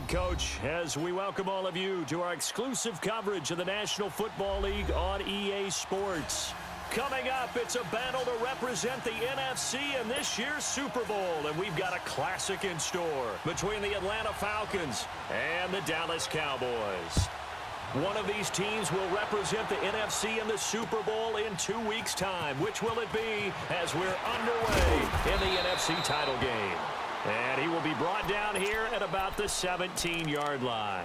Coach, as we welcome all of you to our exclusive coverage of the National Football League on EA Sports. Coming up, it's a battle to represent the NFC in this year's Super Bowl, and we've got a classic in store between the Atlanta Falcons and the Dallas Cowboys. One of these teams will represent the NFC in the Super Bowl in 2 weeks' time. Which will it be as we're underway in the NFC title game? And he will be brought down here at about the 17-yard line.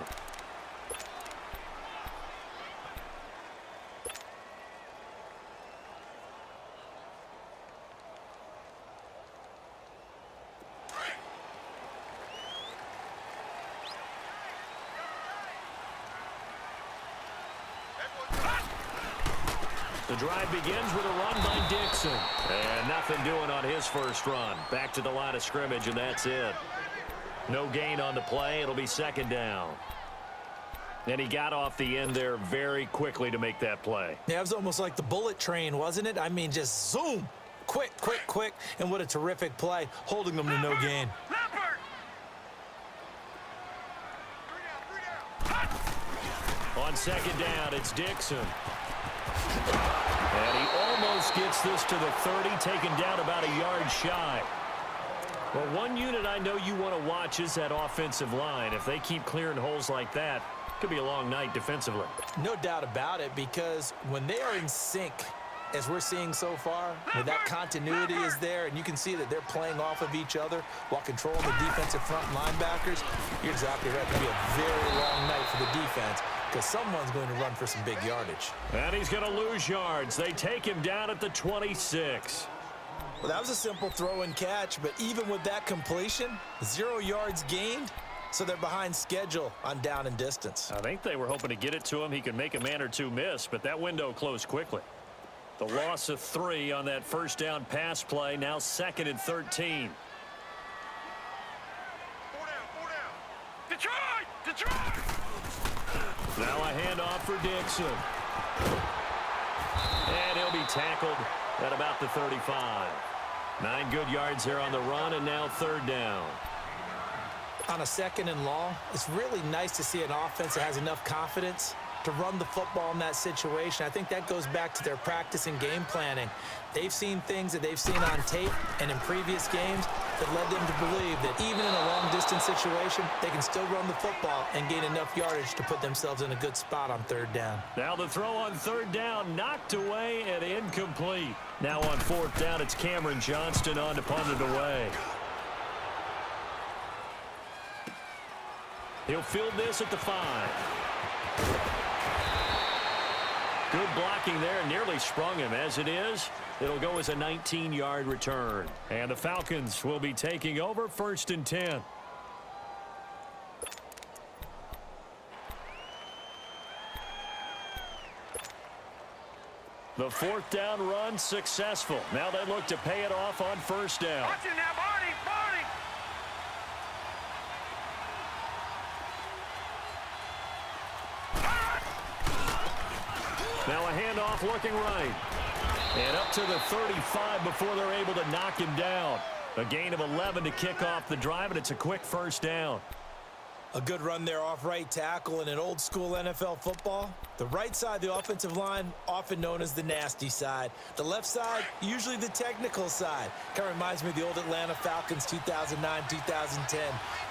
The drive begins with a run by Dixon. And nothing doing on his first run. Back to the line of scrimmage, and that's it. No gain on the play. It'll be second down. And he got off the end there very quickly to make that play. Yeah, it was almost like the bullet train, wasn't it? I mean, just zoom. Quick, quick, quick. And what a terrific play, holding them to no gain. On second down, it's Dixon. And he almost gets this to the 30, taken down about a yard shy. Well, one unit I know you want to watch is that offensive line. If they keep clearing holes like that, it could be a long night defensively. No doubt about it, because when they are in sync, as we're seeing so far, when that continuity is there, and you can see that they're playing off of each other while controlling the defensive front linebackers, you're exactly right. It's going to be a very long night for the defense, because someone's going to run for some big yardage. And he's going to lose yards. They take him down at the 26. Well, that was a simple throw and catch, but even with that completion, 0 yards gained, so they're behind schedule on down and distance. I think they were hoping to get it to him. He could make a man or two miss, but that window closed quickly. The loss of 3 on that first down pass play, now 2nd and 13. 4 down. Detroit! Detroit! Now a handoff for Dixon. And he'll be tackled at about the 35. 9 good yards there on the run, and now 3rd down. On a 2nd and long, it's really nice to see an offense that has enough confidence to run the football in that situation. I think that goes back to their practice and game planning. They've seen things that they've seen on tape and in previous games that led them to believe that even in a long-distance situation, they can still run the football and gain enough yardage to put themselves in a good spot on 3rd down. Now the throw on 3rd down, knocked away and incomplete. Now on 4th down, it's Cameron Johnston on to punt it away. He'll field this at the 5. Good blocking there, nearly sprung him. As it is, it'll go as a 19-yard return. And the Falcons will be taking over 1st and 10. The 4th down run successful. Now they look to pay it off on 1st down. Watch it now, Barney! Now a handoff looking right. And up to the 35 before they're able to knock him down. A gain of 11 to kick off the drive, and it's a quick 1st down. A good run there off right tackle in an old-school NFL football. The right side of the offensive line, often known as the nasty side. The left side, usually the technical side. Kind of reminds me of the old Atlanta Falcons 2009-2010.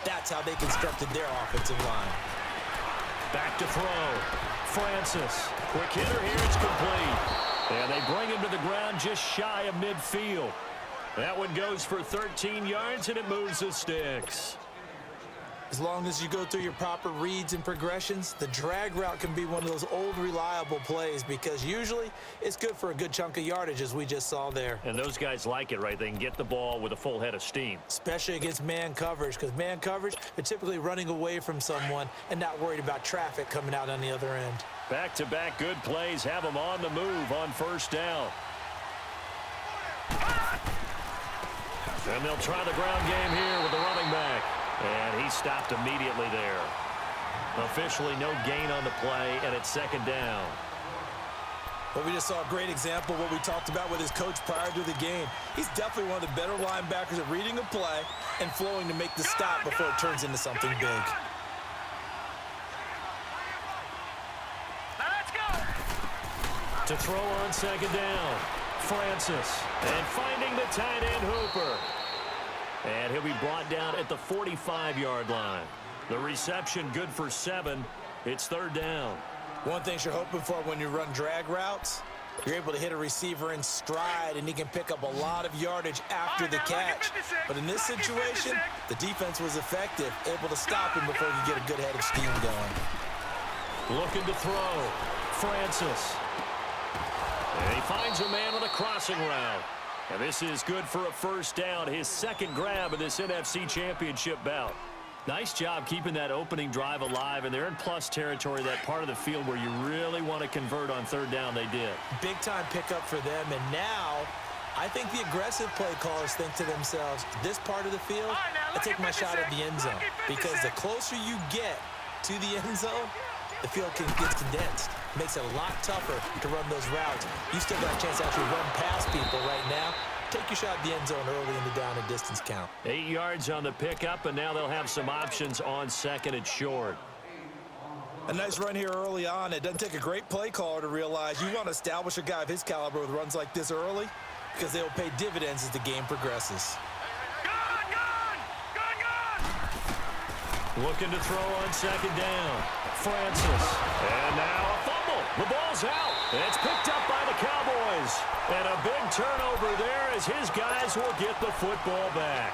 That's how they constructed their offensive line. Back to throw. Francis. Quick hitter here. It's complete. And they bring him to the ground just shy of midfield. That one goes for 13 yards, and it moves the sticks. As long as you go through your proper reads and progressions, the drag route can be one of those old reliable plays, because usually it's good for a good chunk of yardage, as we just saw there. And those guys like it, right? They can get the ball with a full head of steam. Especially against man coverage, because man coverage, they're typically running away from someone and not worried about traffic coming out on the other end. Back-to-back good plays have them on the move on 1st down. And they'll try the ground game here with the running back. And he stopped immediately there. Officially no gain on the play, and it's 2nd down. But we just saw a great example of what we talked about with his coach prior to the game. He's definitely one of the better linebackers at reading a play and flowing to make the stop before it turns into something big. To throw on second down, Francis. And finding the tight end Hooper. And he'll be brought down at the 45-yard line. The reception good for 7. It's third down. One thing you're hoping for when you run drag routes, you're able to hit a receiver in stride, and he can pick up a lot of yardage after the catch. But in this situation, the defense was effective, able to stop him before he could get a good head of steam going. Looking to throw, Francis. And he finds a man on a crossing route. And this is good for a first down, his second grab of this NFC Championship bout. Nice job keeping that opening drive alive, and they're in plus territory, that part of the field where you really want to convert on third down. They did. Big-time pickup for them, and now I think the aggressive play callers think to themselves, this part of the field, I take my shot at the end zone, because the closer you get to the end zone, the field gets condensed. Makes it a lot tougher to run those routes. You still got a chance to actually run past people right now. Take your shot at the end zone early in the down and distance count. 8 yards on the pickup, and now they'll have some options on second and short. A nice run here early on. It doesn't take a great play caller to realize you want to establish a guy of his caliber with runs like this early, because they'll pay dividends as the game progresses. Looking to throw on second down. Francis. And now a fumble. The ball's out. It's picked up by the Cowboys. And a big turnover there as his guys will get the football back.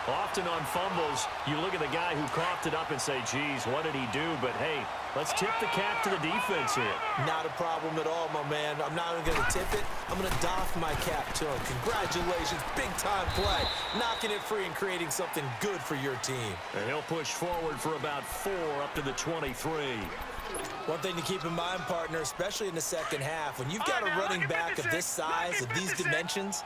Often on fumbles, you look at the guy who coughed it up and say, geez, what did he do? But, hey, let's tip the cap to the defense here. Not a problem at all, my man. I'm not even going to tip it. I'm going to doff my cap to him. Congratulations. Big-time play. Knocking it free and creating something good for your team. And he'll push forward for about 4 up to the 23. One thing to keep in mind, partner, especially in the second half, when you've got a running back of this size, of these dimensions,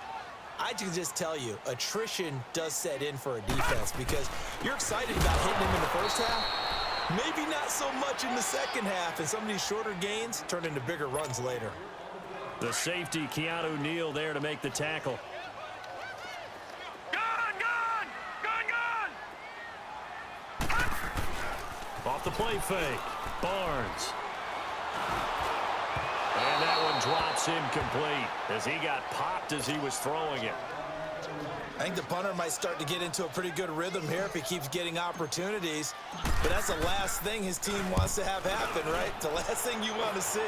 I can just tell you, attrition does set in for a defense because you're excited about hitting him in the first half. Maybe not so much in the second half, and some of these shorter gains turn into bigger runs later. The safety, Keanu Neal, there to make the tackle. Off the play fake, Barnes. And that one drops incomplete as he got popped as he was throwing it. I think the punter might start to get into a pretty good rhythm here if he keeps getting opportunities. But that's the last thing his team wants to have happen, right? The last thing you want to see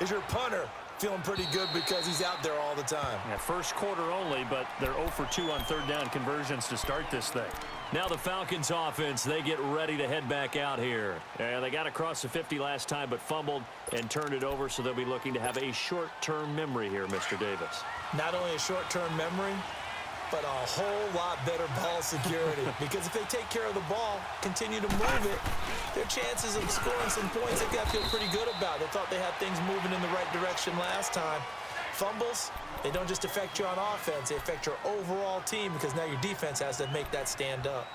is your punter feeling pretty good because he's out there all the time. Yeah, first quarter only, but they're 0 for 2 on third down conversions to start this thing. Now the Falcons offense, they get ready to head back out here. And they got across the 50 last time, but fumbled and turned it over, so they'll be looking to have a short-term memory here, Mr. Davis. Not only a short-term memory, but a whole lot better ball security. Because if they take care of the ball, continue to move it, their chances of scoring some points, they got to feel pretty good about. They thought they had things moving in the right direction last time. Fumbles, they don't just affect you on offense, they affect your overall team because now your defense has to make that stand up.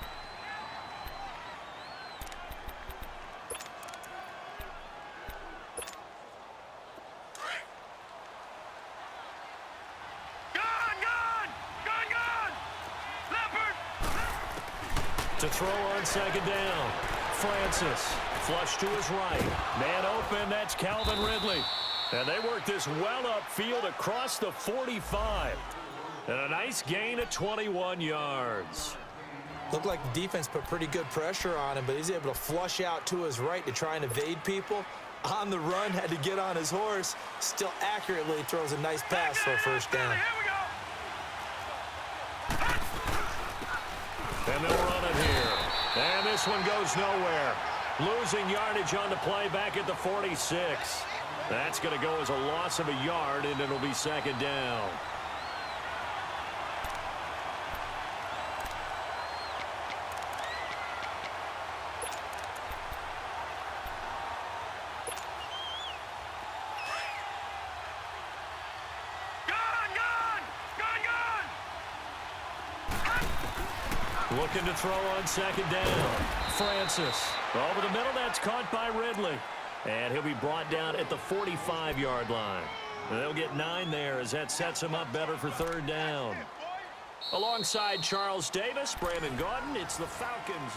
To throw on second down, Francis. Flush to his right. Man open, that's Calvin Ridley. And they work this well upfield across the 45. And a nice gain of 21 yards. Looked like the defense put pretty good pressure on him, but he's able to flush out to his right to try and evade people. On the run, had to get on his horse. Still accurately throws a nice pass for a first down. And they'll run it here. And this one goes nowhere. Losing yardage on the play back at the 46. That's going to go as a loss of a yard, and it'll be second down. Looking to throw on second down. Francis. Over the middle, that's caught by Ridley. And he'll be brought down at the 45-yard line. They'll get 9 there as that sets him up better for third down. Alongside Charles Davis, Brandon Gaudin, it's the Falcons.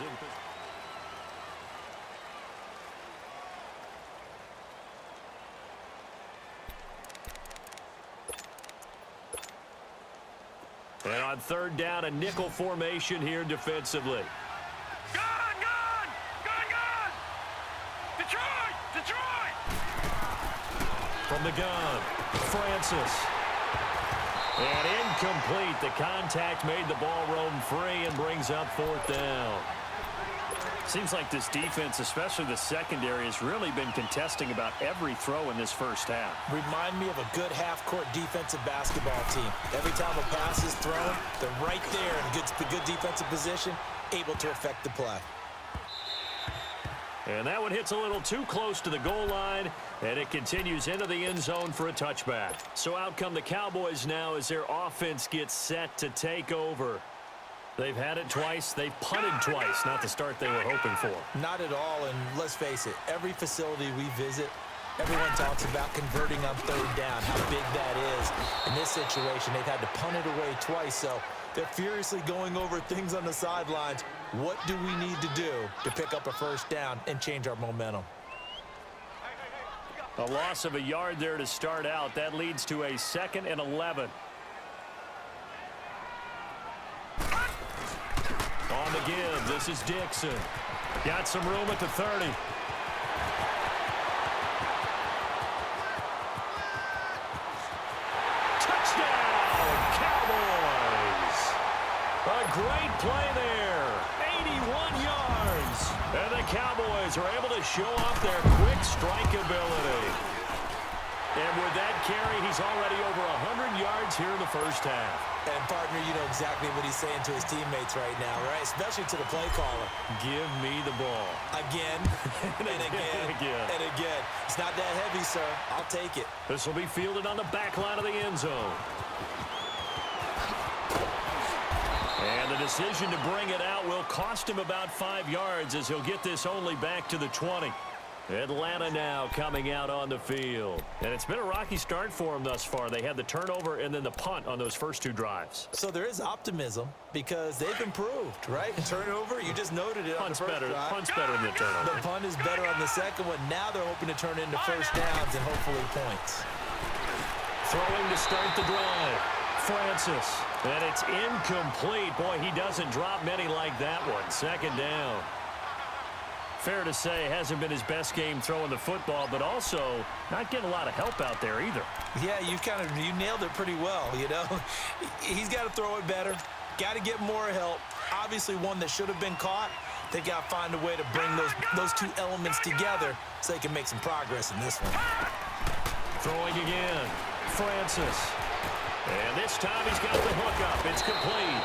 And on third down, a nickel formation here defensively. Gun, gun! Gun, gun! Detroit! Detroit! From the gun, Francis. And incomplete. The contact made the ball roam free and brings up fourth down. Seems like this defense, especially the secondary, has really been contesting about every throw in this first half. Remind me of a good half-court defensive basketball team. Every time a pass is thrown, they're right there in good defensive position, able to affect the play. And that one hits a little too close to the goal line, and it continues into the end zone for a touchback. So out come the Cowboys now as their offense gets set to take over. They've had it twice. They've punted twice. Not the start they were hoping for. Not at all, and let's face it, every facility we visit, everyone talks about converting on third down, how big that is. In this situation, they've had to punt it away twice, so they're furiously going over things on the sidelines. What do we need to do to pick up a first down and change our momentum? A loss of a yard there to start out. That leads to a 2nd and 11. On the give, this is Dixon. Got some room at the 30. Touchdown, Cowboys! A great play there. 81 yards. And the Cowboys are able to show off their quick strike ability. And with that carry, he's already over 100 yards here in the first half. And, partner, you know exactly what he's saying to his teammates right now, right? Especially to the play caller. Give me the ball. Again, and again, and again. It's not that heavy, sir. I'll take it. This will be fielded on the back line of the end zone. And the decision to bring it out will cost him about 5 yards as he'll get this only back to the 20. Atlanta now coming out on the field. And it's been a rocky start for them thus far. They had the turnover and then the punt on those first 2 drives. So there is optimism because they've improved, right? Turnover, you just noted it on the first drive. Punt's better than the turnover. The punt is better on the second one. Now they're hoping to turn into first downs and hopefully points. Throwing to start the drive. Francis. And it's incomplete. Boy, he doesn't drop many like that one. 2nd down. Fair to say, hasn't been his best game throwing the football, but also not getting a lot of help out there either. Yeah, you nailed it pretty well, you know. He's got to throw it better, got to get more help. Obviously one that should have been caught. They got to find a way to bring those 2 elements together so they can make some progress in this one. Throwing again, Francis. And this time he's got the hook up. It's complete.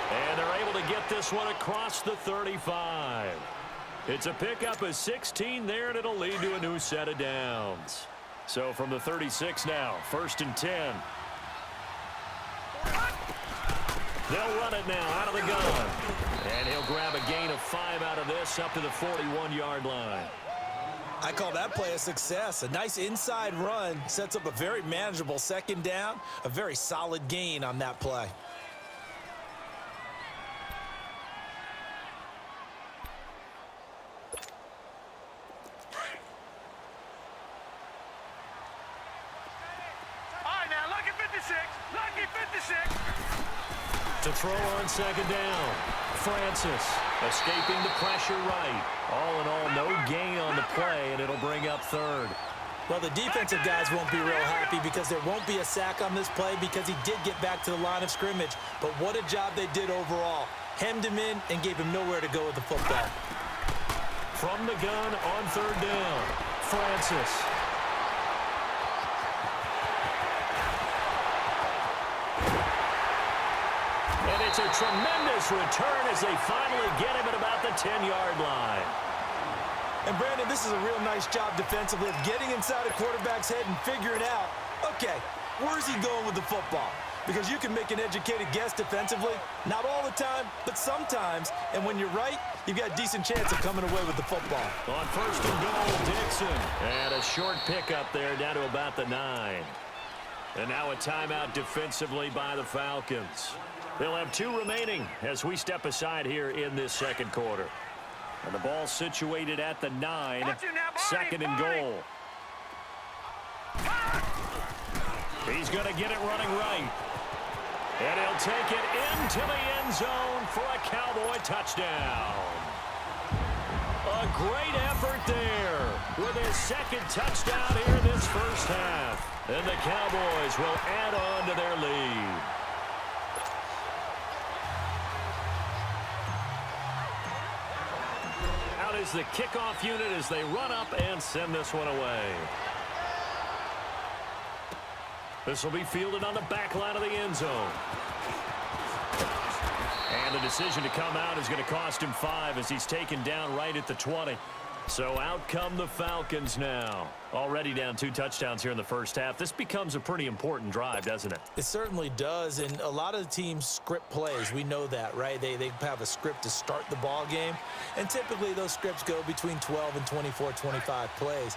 And they're able to get this one across the 35. It's a pickup of 16 there, and it'll lead to a new set of downs. So from the 36 now, 1st and 10. They'll run it now out of the gun. And he'll grab a gain of 5 out of this up to the 41-yard line. I call that play a success. A nice inside run sets up a very manageable 2nd down, a very solid gain on that play. To throw on 2nd down. Francis escaping the pressure right. All in all, no gain on the play, and it'll bring up 3rd. Well, the defensive guys won't be real happy because there won't be a sack on this play because he did get back to the line of scrimmage. But what a job they did overall. Hemmed him in and gave him nowhere to go with the football. From the gun on 3rd down. Francis. And it's a tremendous return as they finally get him at about the 10-yard line. And, Brandon, this is a real nice job defensively of getting inside a quarterback's head and figuring out, okay, where's he going with the football? Because you can make an educated guess defensively, not all the time, but sometimes. And when you're right, you've got a decent chance of coming away with the football. On 1st and goal, Dixon. And a short pickup there down to about the 9. And now a timeout defensively by the Falcons. They'll have 2 remaining as we step aside here in this 2nd quarter. And the ball situated at the 9, 2nd and goal. He's going to get it running right. And he'll take it into the end zone for a Cowboy touchdown. A great effort there with his second touchdown here in this first half. And the Cowboys will add on to their lead. Out is the kickoff unit as they run up and send this one away. This will be fielded on the back line of the end zone. And the decision to come out is going to cost him 5 as he's taken down right at the 20. So out come the Falcons now. Already down 2 touchdowns here in the first half. This becomes a pretty important drive, doesn't it? It certainly does, and a lot of the teams script plays. We know that, right? They have a script to start the ball game, and typically those scripts go between 12 and 24, 25 plays.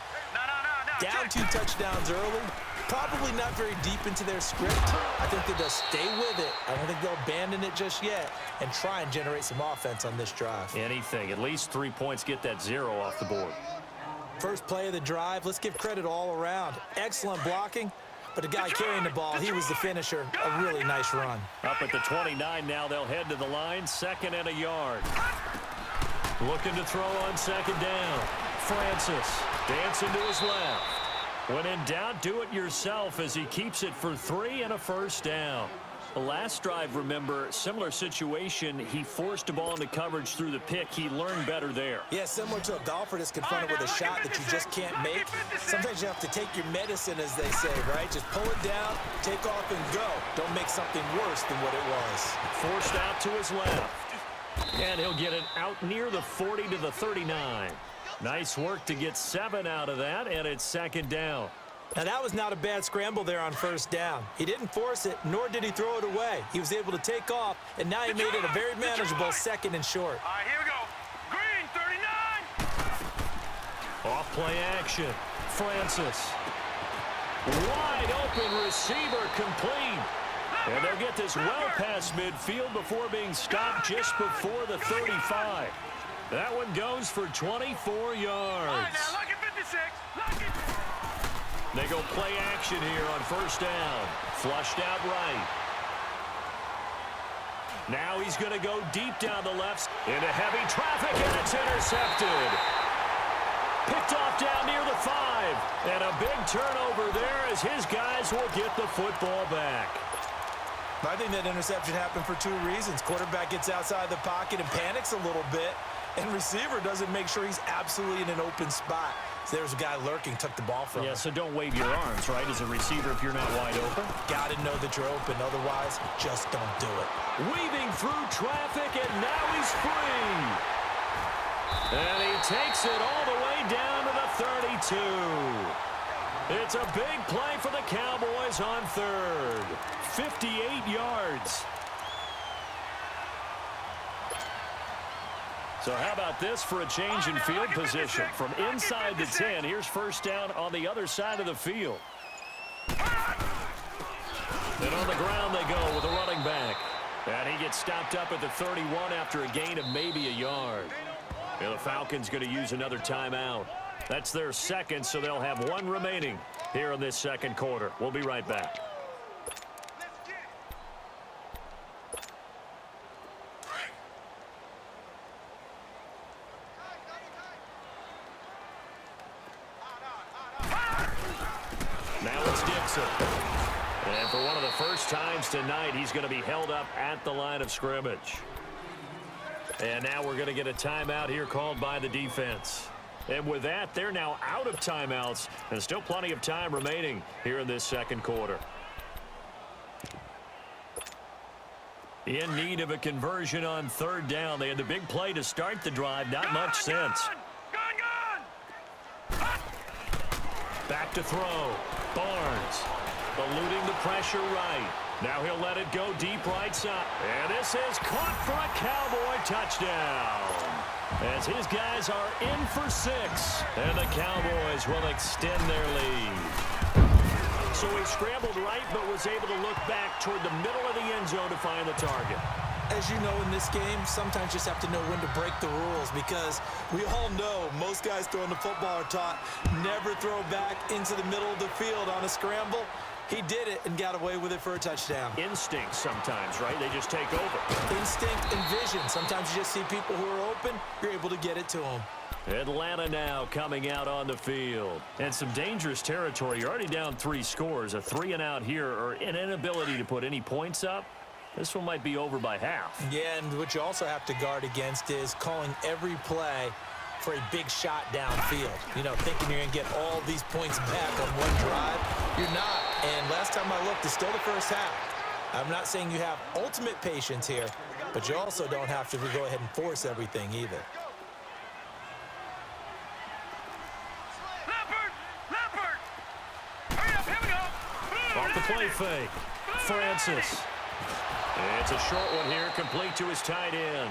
Down 2 touchdowns early, probably not very deep into their script. I think that they'll stay with it. I don't think they'll abandon it just yet and try and generate some offense on this drive. Anything. At least 3 points, get that 0 off the board. First play of the drive, let's give credit all around. Excellent blocking, but the guy carrying the ball, he was the finisher. A really nice run. Up at the 29 now, they'll head to the line, 2nd and a yard. Looking to throw on 2nd down. Francis dancing to his left. When in doubt, do it yourself as he keeps it for 3 and a first down. The last drive, remember, similar situation. He forced the ball into coverage through the pick. He learned better there. Yeah, similar to a golfer that's confronted with a shot that you just can't make. Sometimes you have to take your medicine, as they say, right? Just pull it down, take off, and go. Don't make something worse than what it was. Forced out to his left. And he'll get it out near the 40 to the 39. Nice work to get 7 out of that, and it's 2nd down. Now, that was not a bad scramble there on 1st down. He didn't force it, nor did he throw it away. He was able to take off, and now he made it a very manageable 2nd and short. All right, here we go. Green, 39. Off play action. Francis. Wide open receiver complete. And they'll get this well past midfield before being stopped just before the 35. That one goes for 24 yards. All right, now, look at 56. Look at... They go play action here on 1st down. Flushed out right. Now he's going to go deep down the left into heavy traffic, and it's intercepted. Picked off down near the 5. And a big turnover there as his guys will get the football back. I think that interception happened for 2 reasons. Quarterback gets outside the pocket and panics a little bit, and receiver doesn't make sure he's absolutely in an open spot. So there's a guy lurking, took the ball from him. Yeah, so don't wave your arms, right, as a receiver if you're not wide open. Got to know that you're open. Otherwise, just don't do it. Weaving through traffic, and now he's free. And he takes it all the way down to the 32. It's a big play for the Cowboys on 3rd. 58 yards. So how about this for a change in field position? From inside the 10, here's 1st down on the other side of the field. And on the ground they go with a running back. And he gets stopped up at the 31 after a gain of maybe a yard. And the Falcons going to use another timeout. That's their 2nd, so they'll have 1 remaining here in this 2nd quarter. We'll be right back. Now it's Dixon. And for one of the first times tonight, he's going to be held up at the line of scrimmage. And now we're going to get a timeout here called by the defense. And with that, they're now out of timeouts, and still plenty of time remaining here in this 2nd quarter. In need of a conversion on 3rd down. They had the big play to start the drive. Not much sense. Back to throw. Barnes eluding the pressure right. Now he'll let it go deep right side. And this is caught for a Cowboy touchdown. As his guys are in for 6. And the Cowboys will extend their lead. So he scrambled right but was able to look back toward the middle of the end zone to find the target. As you know, in this game, sometimes you just have to know when to break the rules, because we all know most guys throwing the football are taught never throw back into the middle of the field on a scramble. He did it and got away with it for a touchdown. Instinct sometimes, right? They just take over. Instinct and vision. Sometimes you just see people who are open, you're able to get it to them. Atlanta now coming out on the field. And some dangerous territory. You're already down 3 scores. A 3 and out here, or an inability to put any points up. This one might be over by half. Yeah, and what you also have to guard against is calling every play for a big shot downfield. You know, thinking you're going to get all these points back on one drive. You're not. And last time I looked, it's still the first half. I'm not saying you have ultimate patience here, but you also don't have to go ahead and force everything either. Hurry up, here we go. Off the play fake. Francis. It's a short one here, complete to his tight end.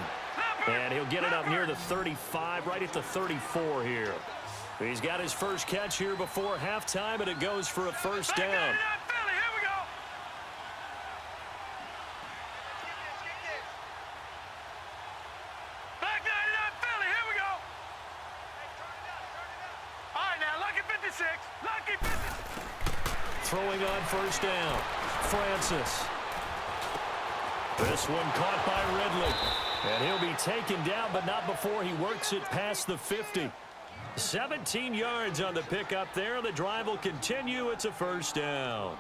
And he'll get it up near the 35, right at the 34 here. He's got his first catch here before halftime, and it goes for a first down. Here we go. Back 99 Philly, here we go. All right, now, lucky 56. Lucky 56. Throwing on first down. Francis. This one caught by Ridley. And he'll be taken down, but not before he works it past the 50. 17 yards on the pickup there. The drive will continue. It's a first down.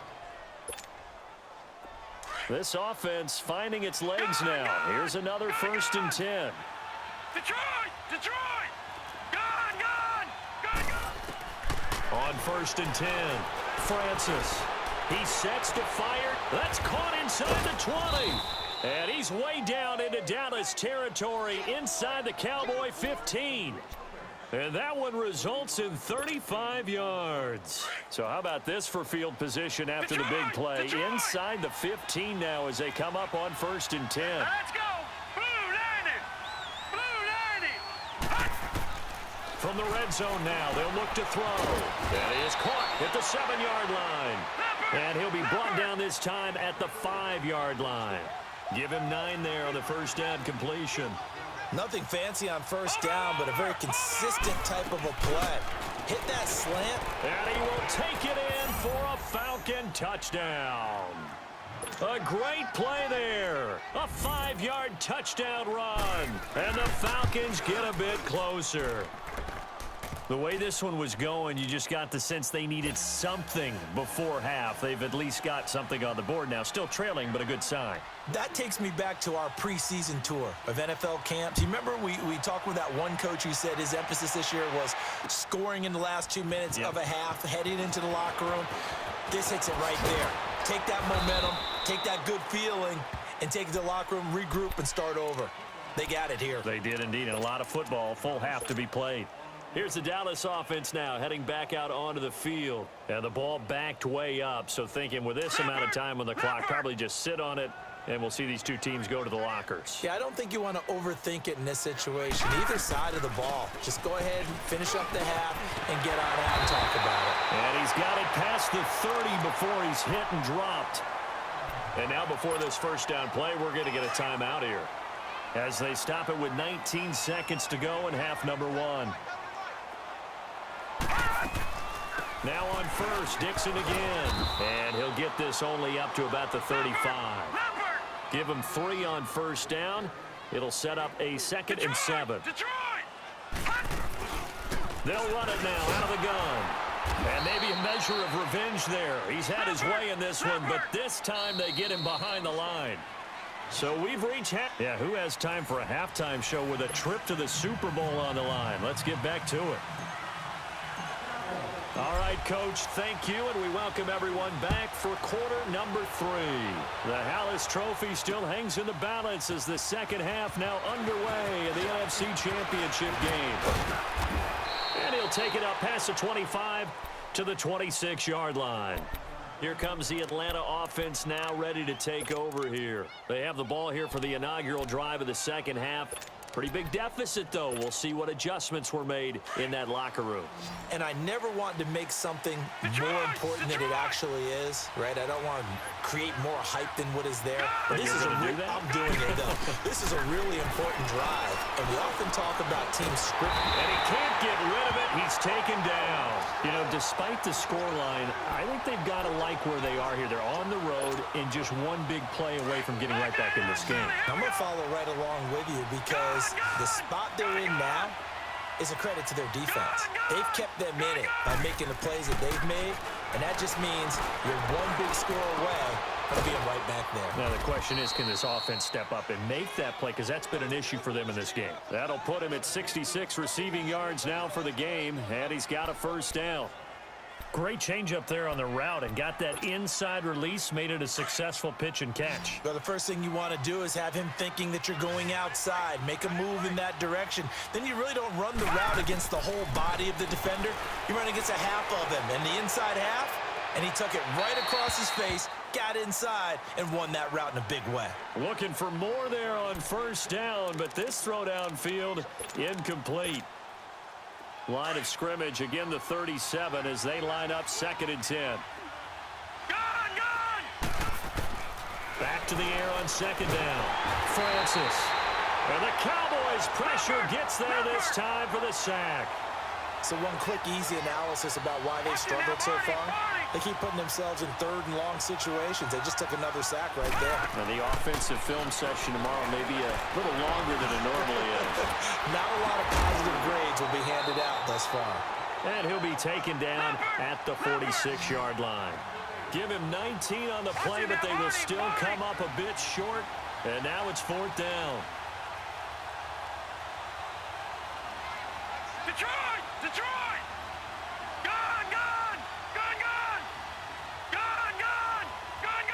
This offense finding its legs now. Here's another 1st and 10. Detroit! Gone! On 1st and 10, Francis. He sets to fire. That's caught inside the 20. And he's way down into Dallas territory inside the Cowboy 15. And that one results in 35 yards. So how about this for field position after the big play? Inside the 15 now as they come up on 1st and 10. Let's go! Blue 90! Blue 90! From the red zone now, they'll look to throw. And he is caught at the 7-yard line. And he'll be brought down this time at the 5-yard line. Give him 9 there on the first down completion. Nothing fancy on first down, but a very consistent type of a play. Hit that slant. And he will take it in for a Falcon touchdown. A great play there. A 5-yard touchdown run. And the Falcons get a bit closer. The way this one was going, you just got the sense they needed something before half. They've at least got something on the board now. Still trailing, but a good sign. That takes me back to our preseason tour of NFL camps. You remember we talked with that one coach who said his emphasis this year was scoring in the last 2 minutes of a half, heading into the locker room. This hits it right there. Take that momentum, take that good feeling, and take it to the locker room, regroup, and start over. They got it here. They did indeed, and a lot of football, full half to be played. Here's the Dallas offense now heading back out onto the field. And the ball backed way up. So thinking with this amount of time on the clock, probably just sit on it. And we'll see these two teams go to the lockers. Yeah, I don't think you want to overthink it in this situation. Either side of the ball. Just go ahead and finish up the half and get on out and talk about it. And he's got it past the 30 before he's hit and dropped. And now before this first down play, we're going to get a timeout here. As they stop it with 19 seconds to go in half number 1. Now on first, Dixon again. And he'll get this only up to about the 35. Give him 3 on first down. It'll set up a 2nd and 7. They'll run it now out of the gun. And maybe a measure of revenge there. He's had his way in this one, but this time they get him behind the line. So we've reached half. Yeah, who has time for a halftime show with a trip to the Super Bowl on the line? Let's get back to it. All right, Coach, thank you, and we welcome everyone back for quarter number 3. The Hallis Trophy still hangs in the balance as the second half now underway in the NFC Championship game. And he'll take it up past the 25 to the 26-yard line. Here comes the Atlanta offense now ready to take over here. They have the ball here for the inaugural drive of the second half. Pretty big deficit, though. We'll see what adjustments were made in that locker room. And I never want to make something more important than it actually is, right? I don't want to create more hype than what is there. But this is I'm doing it, though. This is a really important drive, and we often talk about team script. And he can't get rid of it. He's taken down. You know, despite the scoreline, I think they've got to like where they are here. They're on the road and just one big play away from getting right back in this game. I'm going to follow right along with you because the spot they're in now is a credit to their defense. They've kept them in it by making the plays that they've made, and that just means you're one big score away from being right back there. Now the question is, can this offense step up and make that play, because that's been an issue for them in this game. That'll put him at 66 receiving yards now for the game, and he's got a first down. Great change up there on the route and got that inside release, made it a successful pitch and catch. Well, the first thing you want to do is have him thinking that you're going outside, make a move in that direction. Then you really don't run the route against the whole body of the defender. You run against a half of him, and the inside half, and he took it right across his face, got inside, and won that route in a big way. Looking for more there on first down, but this throw downfield incomplete. Line of scrimmage, again the 37 as they line up 2nd and 10. Gone! Back to the air on 2nd down. Francis. And the Cowboys pressure gets there this time for the sack. So one quick, easy analysis about why they've struggled so far. They keep putting themselves in 3rd and long situations. They just took another sack right there. And the offensive film session tomorrow may be a little longer than it normally is. Not a lot of positive grades will be handed out thus far. And he'll be taken down at the 46-yard line. Give him 19 on the play, but they will still come up a bit short. And now it's 4th down. Detroit! Detroit! Gone! Gone! Gone! Gone! Gone! Gone! Gone!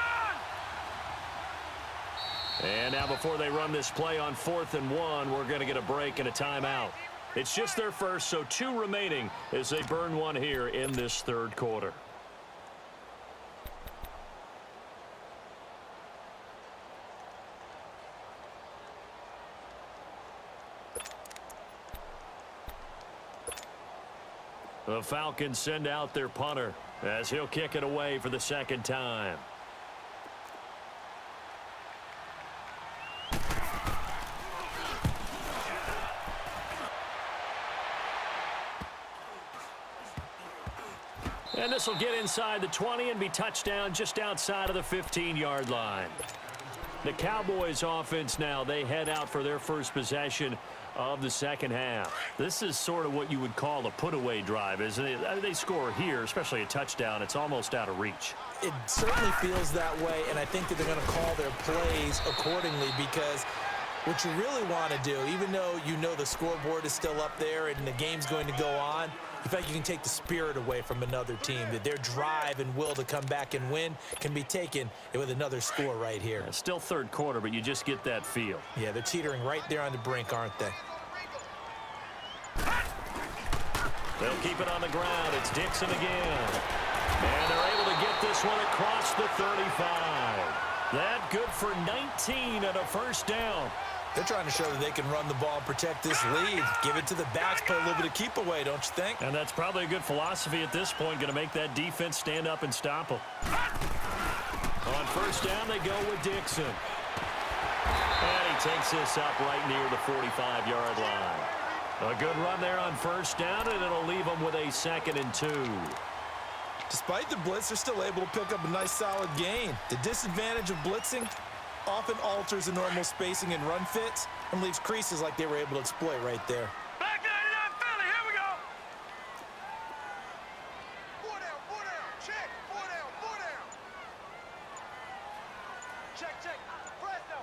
Gone! And now before they run this play on 4th and 1, we're going to get a break and a timeout. It's just their first, so 2 remaining as they burn one here in this 3rd quarter. The Falcons send out their punter as he'll kick it away for the 2nd time. And this will get inside the 20 and be touchdown just outside of the 15-yard line. The Cowboys offense now, they head out for their first possession of the 2nd half. This is sort of what you would call a put-away drive, isn't it? They score here, especially a touchdown. It's almost out of reach. It certainly feels that way, and I think that they're going to call their plays accordingly because what you really want to do, even though you know the scoreboard is still up there and the game's going to go on, in fact, you can take the spirit away from another team, that their drive and will to come back and win can be taken with another score right here. Yeah, still 3rd quarter, but you just get that feel. Yeah, they're teetering right there on the brink, aren't they? They'll keep it on the ground. It's Dixon again. And they're able to get this one across the 35. That good for 19 and a first down. They're trying to show that they can run the ball and protect this lead. Give it to the backs, play a little bit of keep away, don't you think? And that's probably a good philosophy at this point, going to make that defense stand up and stop them. On first down, they go with Dixon. And he takes this up right near the 45-yard line. A good run there on first down, and it'll leave them with a 2nd and 2. Despite the blitz, they're still able to pick up a nice solid gain. The disadvantage of blitzing often alters the normal spacing and run fits and leaves creases like they were able to exploit right there. Back 99 Philly, here we go! 4 down, check, 4 down. Check, Fresno.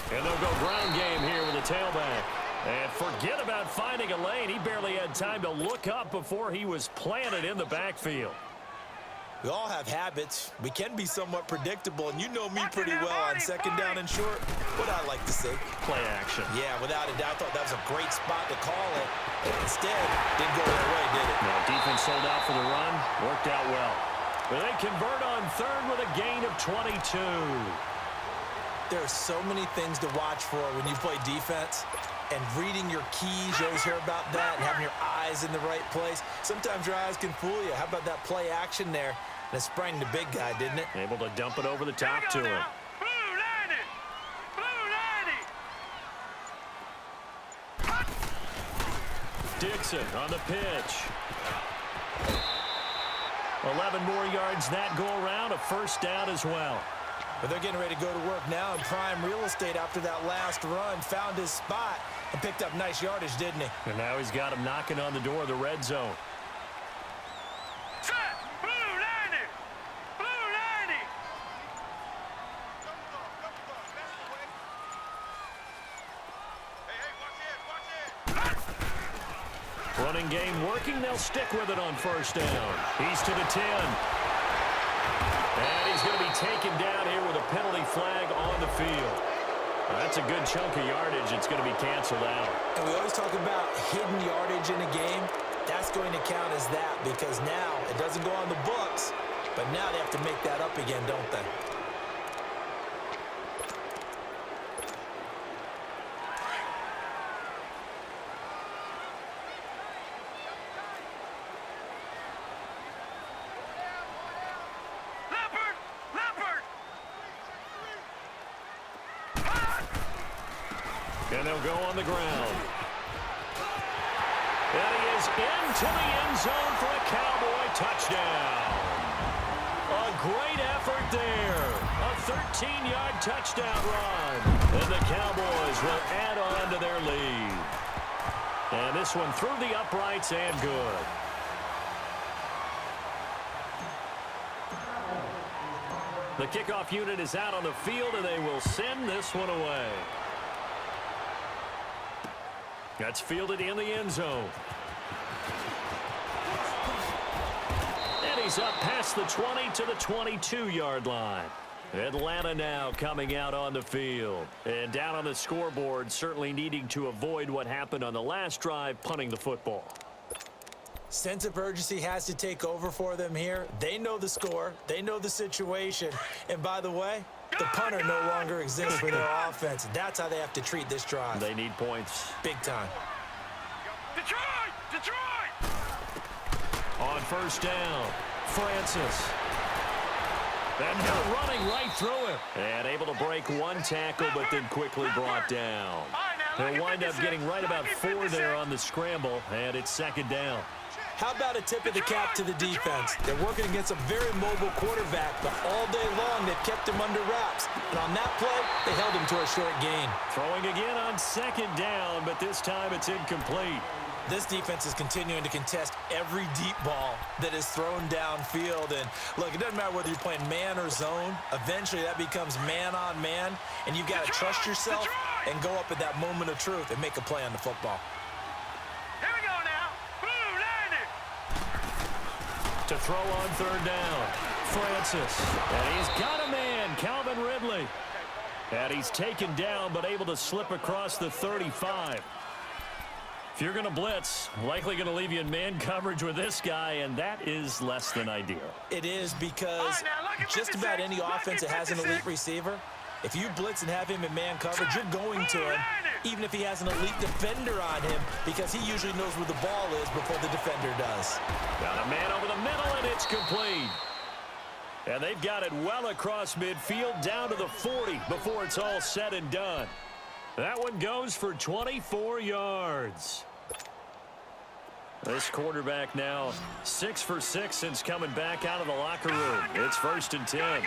And they'll go ground game here with a tailback. And forget about finding a lane. He barely had time to look up before he was planted in the backfield. We all have habits. We can be somewhat predictable, and you know me pretty well on 2nd down and short. What I like to say. Play action. Yeah, without a doubt, I thought that was a great spot to call it. Instead, didn't go their way, did it? No, defense sold out for the run. Worked out well. But they convert on 3rd with a gain of 22. There are so many things to watch for when you play defense. And reading your keys, you always hear about that, and having your eyes in the right place. Sometimes your eyes can fool you. How about that play action there? And it sprang the big guy, didn't it? Able to dump it over the top to him. Blue 90! Dixon on the pitch. 11 more yards that go around, a first down as well. But they're getting ready to go to work now in prime real estate after that last run. Found his spot and picked up nice yardage, didn't he? And now he's got him knocking on the door of the red zone. Set! Blue 90! Blue 90! Running game working. They'll stick with it on first down. He's to the 10. And he's going to be taken down here with a penalty flag on the field. That's a good chunk of yardage. It's going to be canceled out. And we always talk about hidden yardage in a game. That's going to count as that because now it doesn't go on the books, but now they have to make that up again, don't they? And they'll go on the ground. And he is into the end zone for a Cowboy touchdown. A great effort there. A 13-yard touchdown run. And the Cowboys will add on to their lead. And this one through the uprights and good. The kickoff unit is out on the field, and they will send this one away. That's fielded in the end zone. And he's up past the 20 to the 22-yard line. Atlanta now coming out on the field. And down on the scoreboard, certainly needing to avoid what happened on the last drive, punting the football. Sense of urgency has to take over for them here. They know the score. They know the situation. And by the way, the punter no longer exists for their offense. That's how they have to treat this drive. They need points. Big time. Detroit! Detroit! On first down, Francis. And they're running right through him. And able to break one tackle, but then quickly brought down. He'll wind up getting right about 4 there on the scramble, and it's second down. How about a tip of the cap to the defense? They're working against a very mobile quarterback, but all day long they've kept him under wraps. And on that play, they held him to a short gain. Throwing again on second down, but this time it's incomplete. This defense is continuing to contest every deep ball that is thrown downfield. And look, it doesn't matter whether you're playing man or zone. Eventually that becomes man on man, and you've got to trust yourself and go up at that moment of truth and make a play on the football. Here we go now. Blue 90! To throw on third down, Francis. And he's got a man, Calvin Ridley. And he's taken down, but able to slip across the 35. If you're going to blitz, likely going to leave you in man coverage with this guy, and that is less than ideal. It is because just about any offense that has an elite receiver, if you blitz and have him in man coverage, you're going to him, even if he has an elite defender on him, because he usually knows where the ball is before the defender does. Got a man over the middle, and it's complete. And they've got it well across midfield, down to the 40 before it's all said and done. That one goes for 24 yards. This quarterback now 6 for 6 since coming back out of the locker room. It's 1st and 10.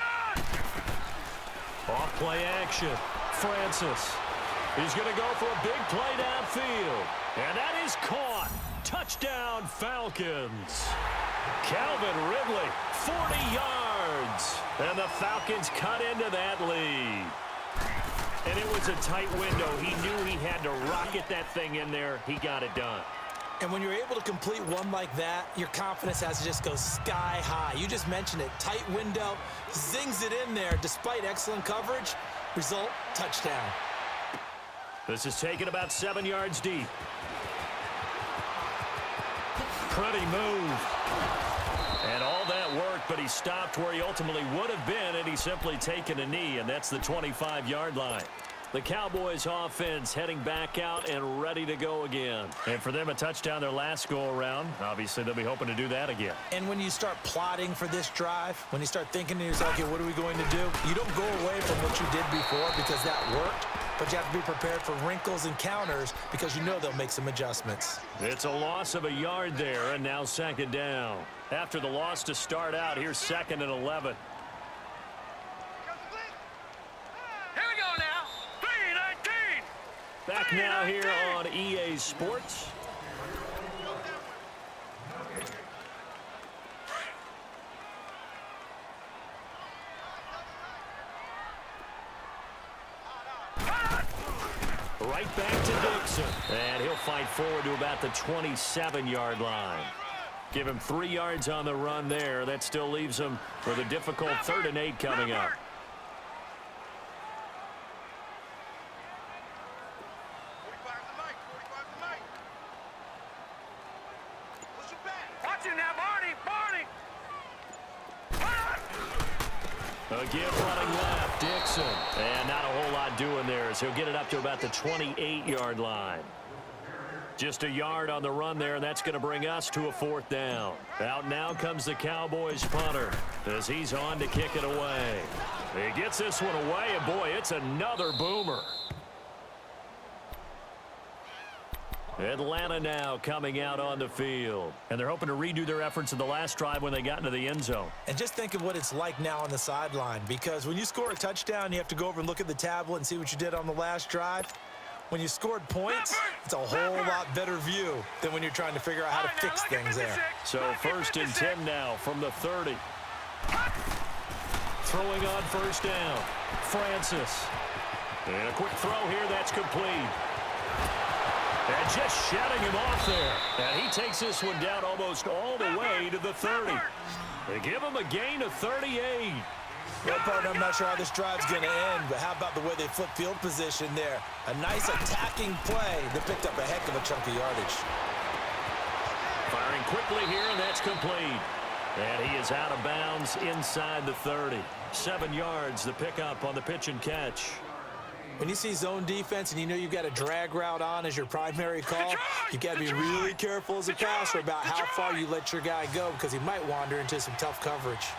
Off play action. Francis. He's going to go for a big play downfield. And that is caught. Touchdown Falcons. Calvin Ridley, 40 yards. And the Falcons cut into that lead. And it was a tight window. He knew he had to rocket that thing in there. He got it done. And when you're able to complete one like that, your confidence has to just go sky high. You just mentioned it. Tight window, zings it in there despite excellent coverage. Result, touchdown. This is taken about 7 yards deep. Pretty move. And all that worked, but he stopped where he ultimately would have been, and he's simply taken a knee, and that's the 25-yard line. The Cowboys offense heading back out and ready to go again. And for them, a touchdown their last go-around. Obviously, they'll be hoping to do that again. And when you start plotting for this drive, when you start thinking to yourself, okay, what are we going to do? You don't go away from what you did before because that worked. but you have to be prepared for wrinkles and counters because you know they'll make some adjustments. It's a loss of a yard there, and now second down. After the loss to start out, here's 2nd and 11. Here we go now. 3-19. Back now here on EA Sports. Right back to Dixon. And he'll fight forward to about the 27-yard line. Give him 3 yards on the run there. That still leaves him with a difficult 3rd and 8 coming up. Watch it now, Barney. Again running left, Dixon. And not a whole lot doing there as he'll get it up to about the 28-yard line. Just a yard on the run there, and that's going to bring us to a 4th down. Out now comes the Cowboys punter as he's on to kick it away. He gets this one away, and boy, it's another boomer. Atlanta now coming out on the field. And they're hoping to redo their efforts in the last drive when they got into the end zone. And just think of what it's like now on the sideline, because when you score a touchdown, you have to go over and look at the tablet and see what you did on the last drive. When you scored points, it's a whole lot better view than when you're trying to figure out how to fix things there. So 1st and 10 now from the 30. Throwing on 1st down. Francis. And a quick throw here, that's complete. And just shutting him off there. And he takes this one down almost all the way to the 30. They give him a gain of 38. Well, partner, I'm not sure how this drive's going to end, but how about the way they flip field position there? A nice attacking play that picked up a heck of a chunk of yardage. Firing quickly here, and that's complete. And he is out of bounds inside the 30. 7 yards, the pickup on the pitch and catch. When you see zone defense and you know you've got a drag route on as your primary call, you've got to be really careful as a passer about how far you let your guy go because he might wander into some tough coverage.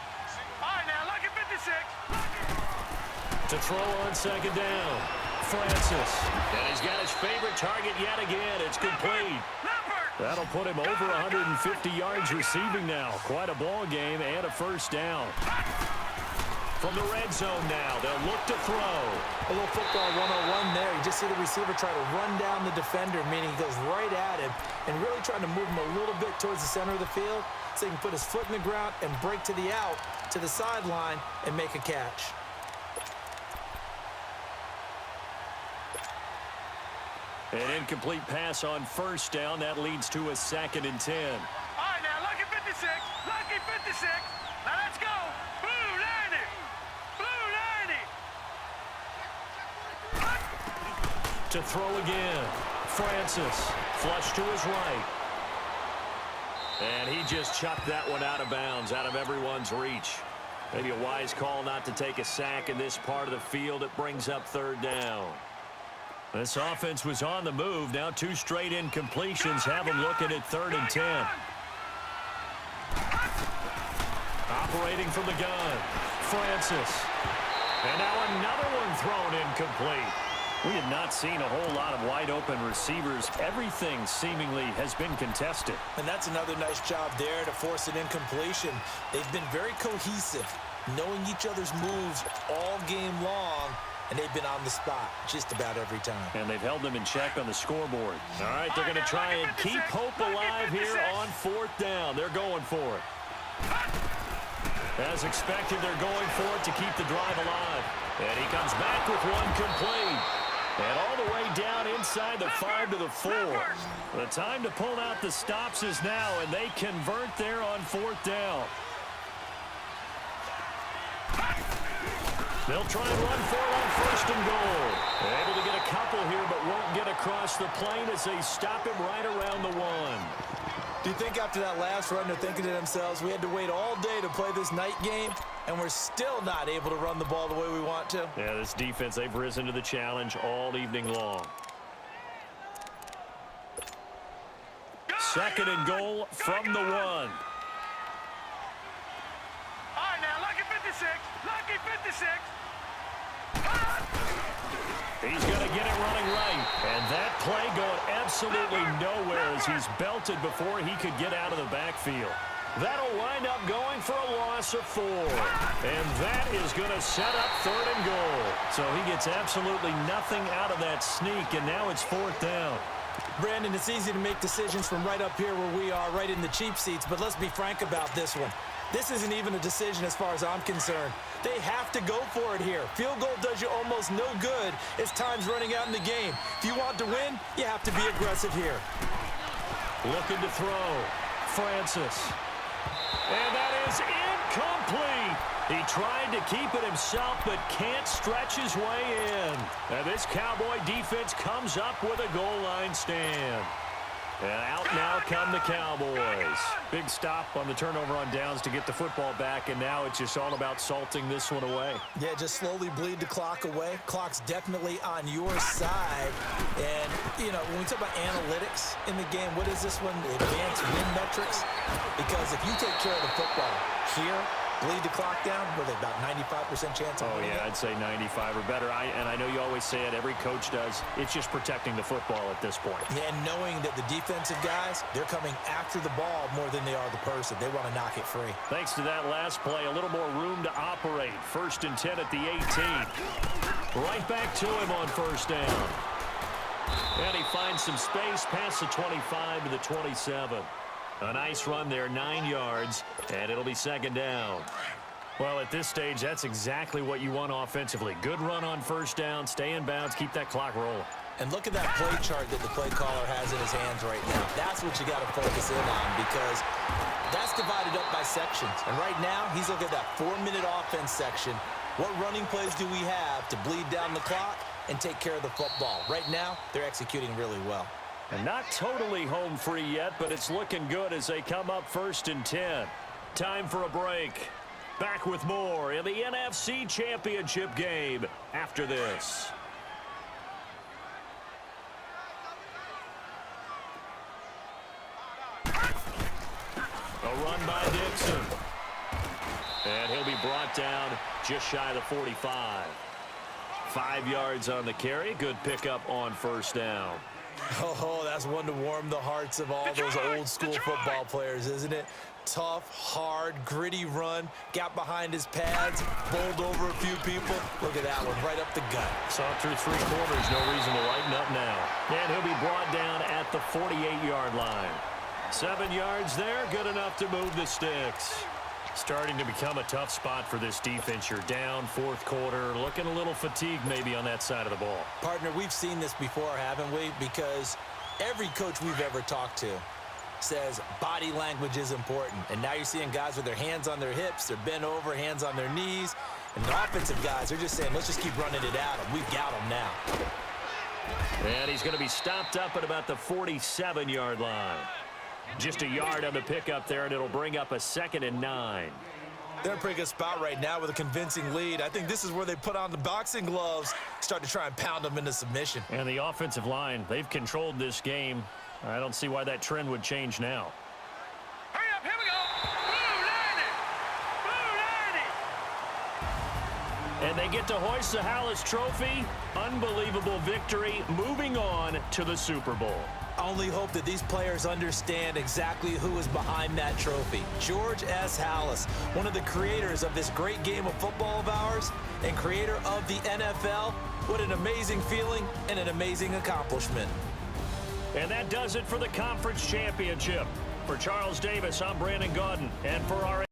All right, now, lucky 56. To throw on 2nd down. Francis. And he's got his favorite target yet again. It's complete. That'll put him over 150 yards receiving now. Quite a ball game and a 1st down. From the red zone now, they'll look to throw. A little football 101 there. You just see the receiver try to run down the defender, meaning he goes right at him and really trying to move him a little bit towards the center of the field so he can put his foot in the ground and break to the out, to the sideline, and make a catch. An incomplete pass on 1st down. That leads to a 2nd and 10. All right, now, lucky 56. Lucky 56. Now, let's go. Blue 90. Blue 90. To throw again. Francis. Flush to his right. And he just chucked that one out of bounds, out of everyone's reach. Maybe a wise call not to take a sack in this part of the field. It brings up 3rd down. This offense was on the move. Now 2 straight incompletions have them looking at 3rd and 10. Operating from the gun. Francis. And now another one thrown incomplete. We have not seen a whole lot of wide open receivers. Everything seemingly has been contested. And that's another nice job there to force an incompletion. They've been very cohesive, knowing each other's moves all game long, and they've been on the spot just about every time. And they've held them in check on the scoreboard. All right, they're going to try and keep hope alive here on 4th down. They're going for it. As expected, they're going for it to keep the drive alive. And he comes back with one complete. And all the way down inside the 5 to the 4. The time to pull out the stops is now, and they convert there on 4th down. They'll try and run for it on 1st and goal. They're able to get a couple here, but won't get across the plane as they stop him right around the 1. Do you think after that last run they're thinking to themselves, we had to wait all day to play this night game, and we're still not able to run the ball the way we want to? Yeah, this defense, they've risen to the challenge all evening long. 2nd and goal from the 1. All right, now, lucky 56. Lucky 56. He's going to running right. And that play going absolutely nowhere as he's belted before he could get out of the backfield. That'll wind up going for a loss of 4. And that is going to set up 3rd and goal. So he gets absolutely nothing out of that sneak, and now it's 4th down. Brandon, it's easy to make decisions from right up here where we are, right in the cheap seats, but let's be frank about this one. This isn't even a decision as far as I'm concerned. They have to go for it here. Field goal does you almost no good as time's running out in the game. If you want to win, you have to be aggressive here. Looking to throw. Francis. And that is incomplete. He tried to keep it himself, but can't stretch his way in. And this Cowboy defense comes up with a goal line stand. And out now come the Cowboys. Big stop on the turnover on downs to get the football back, and now it's just all about salting this one away. Yeah, just slowly bleed the clock away. Clock's definitely on your side. And, you know, when we talk about analytics in the game, what is this one? Advanced win metrics? Because if you take care of the football here, bleed the clock down, with about 95% chance of winning. Oh, yeah, I'd say 95 or better. And I know you always say it, every coach does. It's just protecting the football at this point. Yeah, and knowing that the defensive guys, they're coming after the ball more than they are the person. They want to knock it free. Thanks to that last play, a little more room to operate. 1st and 10 at the 18. Right back to him on 1st down. And he finds some space past the 25 to the 27. A nice run there, 9 yards, and it'll be 2nd down. Well, at this stage, that's exactly what you want offensively. Good run on 1st down, stay in bounds, keep that clock rolling. And look at that play chart that the play caller has in his hands right now. That's what you got to focus in on, because that's divided up by sections. And right now, he's looking at that 4-minute offense section. What running plays do we have to bleed down the clock and take care of the football? Right now, they're executing really well. And not totally home free yet, but it's looking good as they come up 1st and 10. Time for a break. Back with more in the NFC Championship game after this. A run by Dixon. And he'll be brought down just shy of the 45. 5 yards on the carry. Good pickup on 1st down. Oh, that's one to warm the hearts of all those old-school football players, isn't it? Tough, hard, gritty run, got behind his pads, bowled over a few people. Look at that one, right up the gut. Saw through 3 quarters, no reason to lighten up now. And he'll be brought down at the 48-yard line. 7 yards there, good enough to move the sticks. Starting to become a tough spot for this defense. You're down 4th quarter, looking a little fatigued maybe on that side of the ball. Partner, we've seen this before, haven't we? Because every coach we've ever talked to says body language is important. And now you're seeing guys with their hands on their hips, they're bent over, hands on their knees. And the offensive guys, they're just saying, let's just keep running it at them. We've got them now. And he's going to be stopped up at about the 47-yard line. Just a yard on the pickup there, and it'll bring up a 2nd and 9. They're in a pretty good spot right now with a convincing lead. I think this is where they put on the boxing gloves, start to try and pound them into submission. And the offensive line, they've controlled this game. I don't see why that trend would change now. Hurry up, here we go. Blue 90. And they get to hoist the Hallis Trophy. Unbelievable victory, moving on to the Super Bowl. I only hope that these players understand exactly who is behind that trophy. George S. Hallis, one of the creators of this great game of football of ours and creator of the NFL. What an amazing feeling and an amazing accomplishment. And that does it for the conference championship. For Charles Davis, I'm Brandon Gaudin. And for our